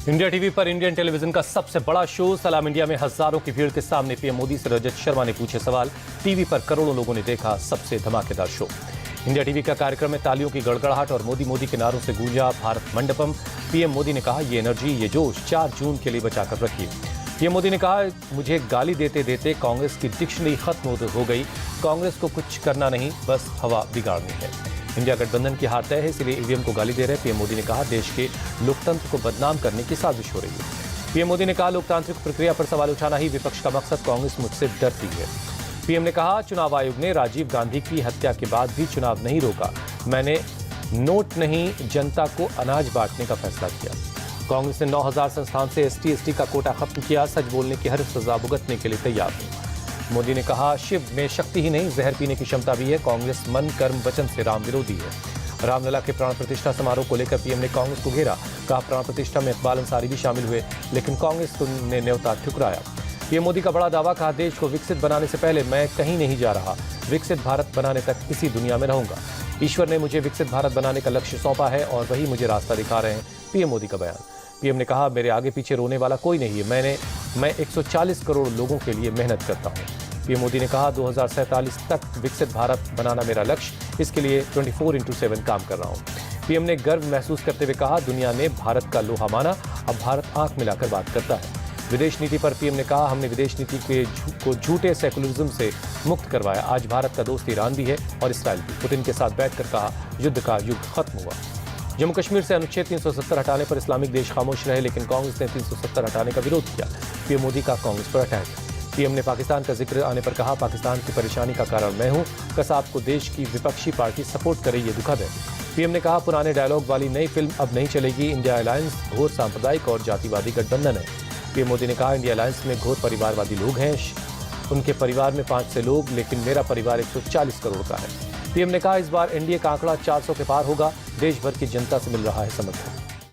India TV पर Indian television का सबसे बड़ा शो सलाम इंडिया में हजारों की भीड़ के सामने पीएम मोदी से रजत शर्मा ने पूछे सवाल। टीवी पर करोड़ों लोगों ने देखा सबसे धमाकेदार शो। इंडिया टीवी का कार्यक्रम में तालियों की गड़गड़ाहट और मोदी मोदी के नारों से गूंजा भारत मंडपम। पीएम मोदी ने कहा, ये एनर्जी, ये जोश 4 जून के लिए बचाकर रखिए। पीएम मोदी ने कहा, मुझे गाली देते देते कांग्रेस की डिक्शनरी खत्म हो गई। कांग्रेस को कुछ करना नहीं, बस हवा बिगाड़नी है। इंडिया गठबंधन की हार तय है, इसलिए ईवीएम को गाली दे रहे पीएम मोदी ने कहा, देश के लोकतंत्र को बदनाम करने की साजिश हो रही है। पीएम मोदी ने कहा, लोकतांत्रिक प्रक्रिया पर सवाल उठाना ही विपक्ष का मकसद, कांग्रेस मुझसे डरती है। पीएम ने कहा, चुनाव आयोग ने राजीव गांधी की हत्या के बाद भी चुनाव नहीं रोका। मैंने नोट नहीं, जनता को अनाज बांटने का फैसला किया। कांग्रेस ने 9000 संस्थान से ST/ST का कोटा खत्म किया। सच बोलने की हर सजा भुगतने के लिए तैयार हूं। मोदी ने कहा, शिव में शक्ति ही नहीं, जहर पीने की क्षमता भी है। कांग्रेस मन कर्म वचन से राम विरोधी है। रामलला के प्राण प्रतिष्ठा समारोह को लेकर पीएम ने कांग्रेस को घेरा। कहा, प्राण प्रतिष्ठा में इकबाल अंसारी भी शामिल हुए, लेकिन कांग्रेस ने न्योता ठुकराया। पीएम मोदी का बड़ा दावा, कहा, देश को विकसित बनाने से पहले मैं कहीं नहीं जा रहा, विकसित भारत बनाने तक इसी दुनिया में रहूंगा। ईश्वर ने मुझे विकसित भारत बनाने का लक्ष्य सौंपा है और वही मुझे रास्ता दिखा रहे हैं। पीएम मोदी का बयान। पीएम ने कहा, मेरे आगे पीछे रोने वाला कोई नहीं है। मैं 140 करोड़ लोगों के लिए मेहनत करता हूँ। पीएम मोदी ने कहा, 2047 तक विकसित भारत बनाना मेरा लक्ष्य, इसके लिए 24/7 काम कर रहा हूँ। पीएम ने गर्व महसूस करते हुए कहा, दुनिया ने भारत का लोहा माना, अब भारत आंख मिलाकर बात करता है। विदेश नीति पर पीएम ने कहा, हमने विदेश नीति को झूठे सेकुलरिज्म से मुक्त करवाया। आज भारत का दोस्त ईरान भी है और इसराइल भी। पुतिन के साथ बैठकर कहा, युद्ध का युग खत्म हुआ। जम्मू कश्मीर से अनुच्छेद 370 हटाने पर इस्लामिक देश खामोश रहे, लेकिन कांग्रेस ने 370 हटाने का विरोध किया। पीएम मोदी का कांग्रेस पर अटैक। पीएम ने पाकिस्तान का जिक्र आने पर कहा, पाकिस्तान की परेशानी का कारण मैं हूं। कसाब को देश की विपक्षी पार्टी सपोर्ट करे, ये दुखद है। पीएम ने कहा, पुराने डायलॉग वाली नई फिल्म अब नहीं चलेगी। इंडिया अलायंस घोर सांप्रदायिक और जातिवादी गठबंधन है। पीएम मोदी ने कहा, इंडिया अलायंस में घोर परिवारवादी लोग हैं। उनके परिवार में 5 से लोग, लेकिन मेरा परिवार 140 करोड़ का है। पीएम ने कहा, इस बार एनडीए का आंकड़ा 400 के पार होगा। देश भर की जनता से मिल रहा है समर्थन।